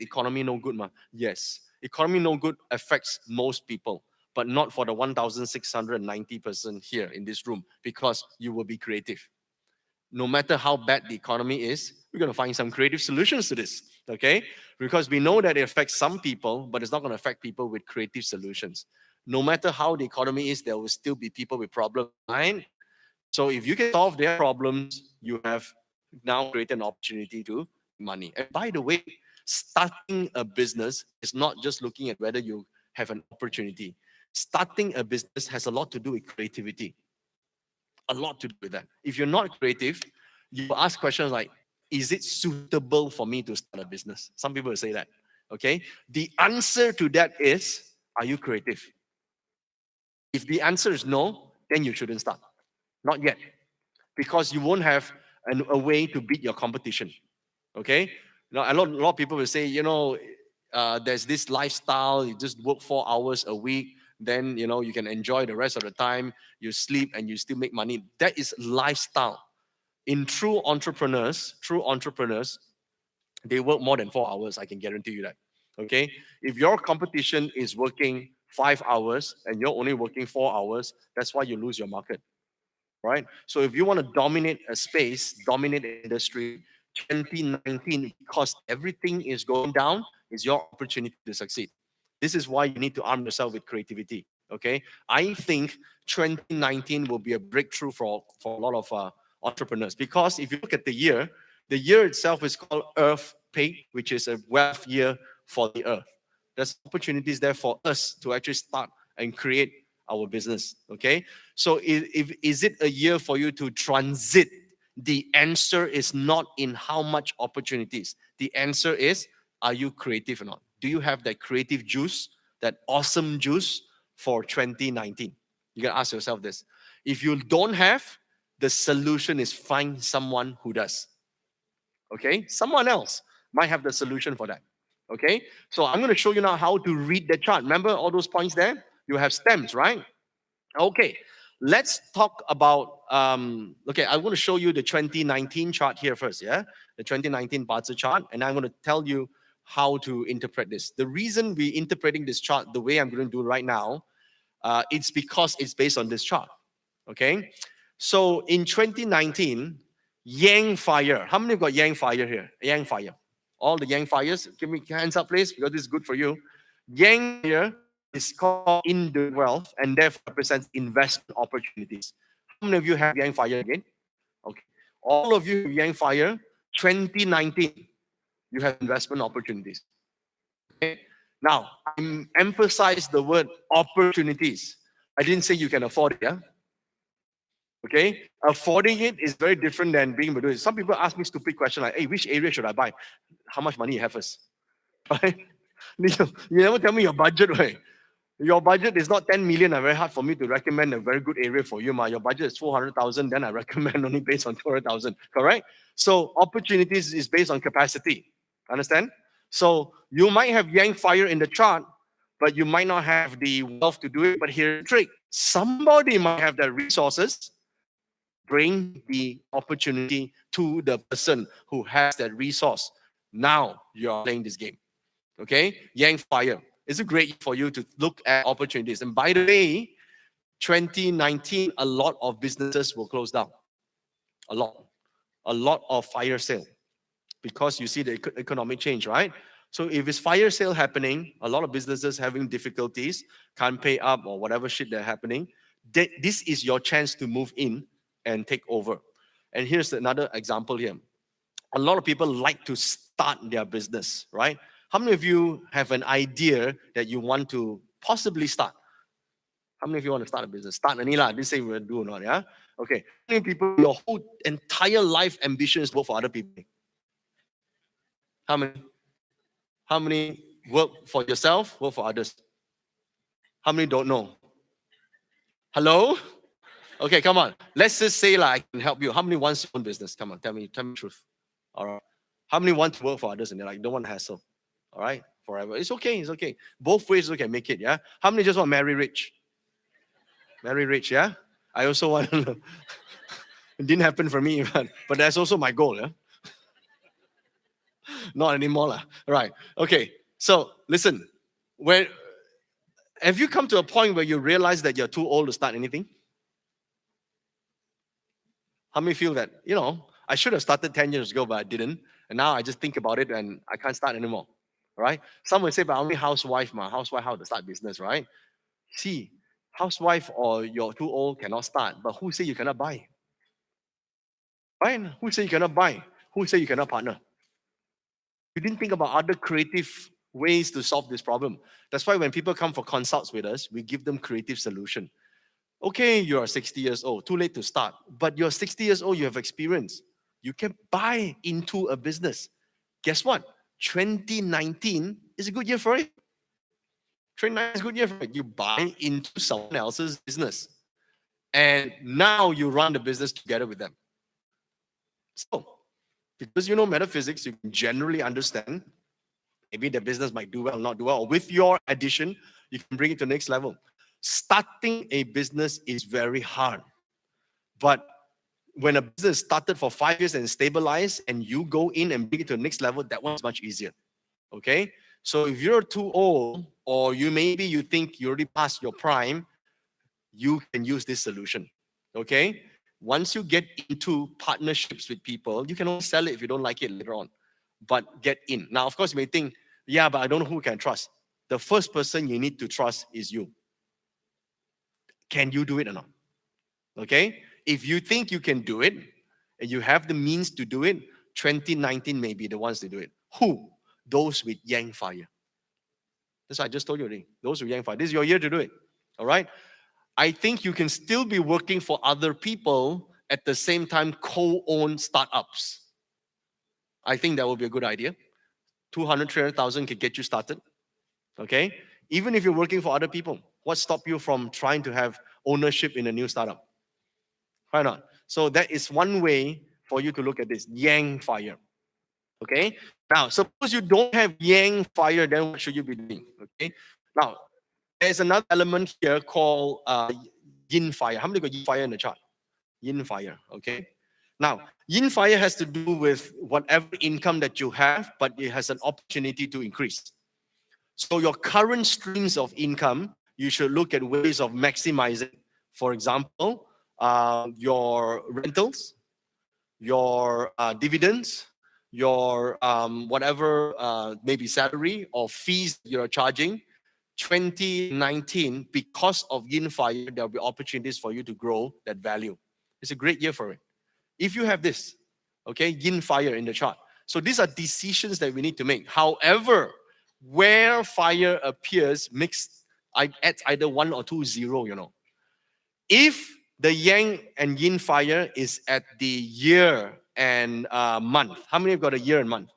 economy no good, ma. Yes, economy no good affects most people, but not for the 1,690 person here in this room, because you will be creative. No matter how bad the economy is, we're going to find some creative solutions to this, okay? Because we know that it affects some people, but it's not going to affect people with creative solutions. No matter how the economy is, there will still be people with problems, right? So if you can solve their problems, you have now created an opportunity to make money. And by the way, starting a business is not just looking at whether you have an opportunity. Starting a business has a lot to do with creativity, a lot to do with that. If you're not creative, you will ask questions like, is it suitable for me to start a business? Some people will say that. Okay. The answer to that is, are you creative? If the answer is no, then you shouldn't start. Not yet. Because you won't have a way to beat your competition. Okay. Now, a lot of people will say, there's this lifestyle, you just work 4 hours a week, then you can enjoy the rest of the time, you sleep and you still make money. That is lifestyle. In true entrepreneurs, they work more than 4 hours, I can guarantee you that. Okay. If your competition is working 5 hours and you're only working 4 hours, that's why you lose your market, right? So if you want to dominate a space, dominate an industry, 2019, because everything is going down, is your opportunity to succeed. This is why you need to arm yourself with creativity. Okay, I think 2019 will be a breakthrough for a lot of entrepreneurs, because if you look at the year itself is called Earth Pay, which is a wealth year for the earth. There's opportunities there for us to actually start and create our business. Okay, so if is it a year for you to transit? The answer is not in how much opportunities. The answer is, are you creative or not? Do you have that creative juice, that awesome juice for 2019? You can ask yourself this. If you don't have, the solution is find someone who does. Okay, someone else might have the solution for that. Okay, so I'm going to show you now how to read the chart. Remember all those points there? You have stems, right? Okay, let's talk about, okay, I want to show you the 2019 chart here first, yeah? The 2019 bar chart, and I'm going to tell you how to interpret this. The reason we're interpreting this chart the way I'm going to do right now, it's because it's based on this chart, okay? So in 2019, Yang Fire, how many have got Yang Fire here? Yang Fire. All the Yang Fires, give me hands up please, because this is good for you. Yang Fire is called in the wealth and therefore represents investment opportunities. How many of you have Yang Fire again? Okay. All of you have Yang Fire, 2019, you have investment opportunities. Okay. Now, I emphasize the word opportunities. I didn't say you can afford it, yeah? Okay, affording it is very different than being able to do it. Some people ask me stupid questions like, "Hey, which area should I buy? How much money you have first?" Right? You never tell me your budget, right? Your budget is not 10 million. Very hard for me to recommend a very good area for you. Your budget is 400,000. Then I recommend only based on 200,000. Correct? So opportunities is based on capacity. Understand? So you might have Yang Fire in the chart, but you might not have the wealth to do it. But here's the trick: somebody might have the resources. Bring the opportunity to the person who has that resource. Now you're playing this game. Okay? Yang Fire. It's a great for you to look at opportunities. And by the way, 2019, a lot of businesses will close down. A lot. A lot of fire sale. Because you see the economic change, right? So if it's fire sale happening, a lot of businesses having difficulties, can't pay up or whatever shit they're happening, this is your chance to move in and take over. And here's another example here. A lot of people like to start their business, right? How many of you have an idea that you want to possibly start? How many of you want to start a business? Start Anila. I didn't say we're do or not, yeah? Okay. How many people, your whole entire life ambition is to work for other people? How many? How many work for yourself, work for others? How many don't know? Hello? Okay, come on. Let's just say like I can help you. How many wants your own business? Come on, tell me the truth. All right. How many want to work for others and they're like, don't want to hassle? All right, forever. It's okay, it's okay. Both ways you can make it, yeah? How many just want to marry rich? Marry rich, yeah? I also want to know. It didn't happen for me, but that's also my goal, yeah? Not anymore, lah. Right. Okay. So listen, when have you come to a point where you realize that you're too old to start anything? How many feel that, I should have started 10 years ago, but I didn't. And now I just think about it and I can't start anymore. Right? Some will say, but I'm only housewife, housewife, how to start business, right? See, housewife or you're too old cannot start, but who say you cannot buy? Right? Who say you cannot buy? Who say you cannot partner? You didn't think about other creative ways to solve this problem. That's why when people come for consults with us, we give them creative solution. Okay, you are 60 years old, too late to start, but you're 60 years old, you have experience. You can buy into a business. Guess what? 2019 is a good year for it. 2019 is a good year for it. You buy into someone else's business. And now you run the business together with them. So, because you know metaphysics, you can generally understand maybe the business might do well, not do well. With your addition, you can bring it to the next level. Starting a business is very hard. But when a business started for 5 years and stabilized and you go in and bring it to the next level, that one's much easier. Okay? So if you're too old or you think you already passed your prime, you can use this solution. Okay? Once you get into partnerships with people, you can only sell it if you don't like it later on. But get in. Now, of course, you may think, yeah, but I don't know who can trust. The first person you need to trust is you. Can you do it or not? Okay? If you think you can do it and you have the means to do it, 2019 may be the ones to do it. Who? Those with yang fire. That's what I just told you already. Those with yang fire. This is your year to do it. All right? I think you can still be working for other people at the same time co-own startups. I think that would be a good idea. 200, 300,000 can get you started. Okay? Even if you're working for other people, what stops you from trying to have ownership in a new startup? Why not? So that is one way for you to look at this yang fire. Okay? Now, suppose you don't have yang fire, then what should you be doing? Okay? Now, there's another element here called yin fire. How many got yin fire in the chart? Yin fire. Okay? Now, yin fire has to do with whatever income that you have, but it has an opportunity to increase. So your current streams of income, you should look at ways of maximizing. For example, your rentals, your dividends, your whatever maybe salary or fees you're charging. 2019, because of yin fire, there'll be opportunities for you to grow that value. It's a great year for it. If you have this, okay, yin fire in the chart. So these are decisions that we need to make. However, where fire appears, adds either 1 or 2 0, If the yang and yin fire is at the year and month, how many have got a year and month?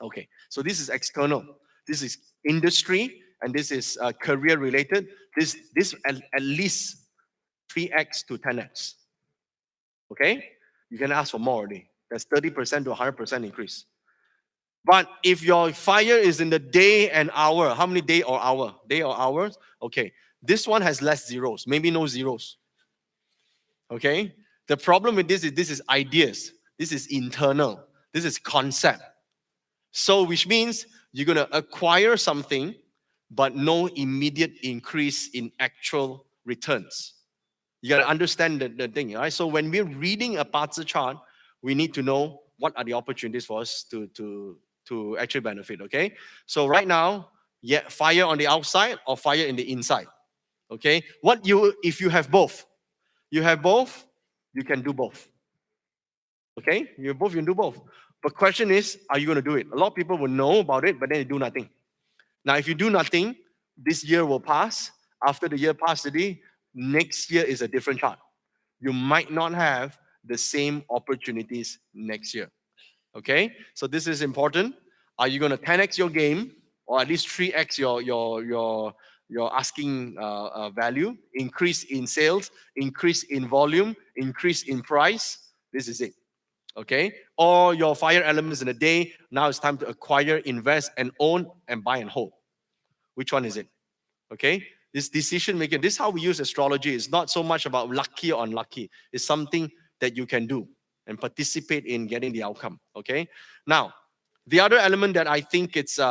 Okay, so this is external. This is industry, and this is career related. This at least 3x to 10x. Okay, you can ask for more already. That's 30% to 100% increase. But if your fire is in the day and hour, how many day or hour? Day or hours? Okay, this one has less zeros, maybe no zeros. Okay, the problem with this is ideas. This is internal. This is concept. So which means you're going to acquire something, but no immediate increase in actual returns. You got to understand the thing, right? So when we're reading a Bazi chart, we need to know what are the opportunities for us to actually benefit, okay? So right now, yeah, fire on the outside or fire in the inside, okay? If you have both, you can do both, okay? You can do both. But question is, are you going to do it? A lot of people will know about it, but then they do nothing. Now, if you do nothing, this year will pass. After the year passes, next year is a different chart. You might not have the same opportunities next year. Okay, so this is important. Are you going to 10x your game, or at least 3x your asking value? Increase in sales, increase in volume, increase in price. This is it. Okay, or your fire elements in a day. Now it's time to acquire, invest, and own, and buy and hold. Which one is it? Okay, this decision making. This is how we use astrology. It's not so much about lucky or unlucky. It's something that you can do and participate in getting the outcome. Okay, now The other element that I think it's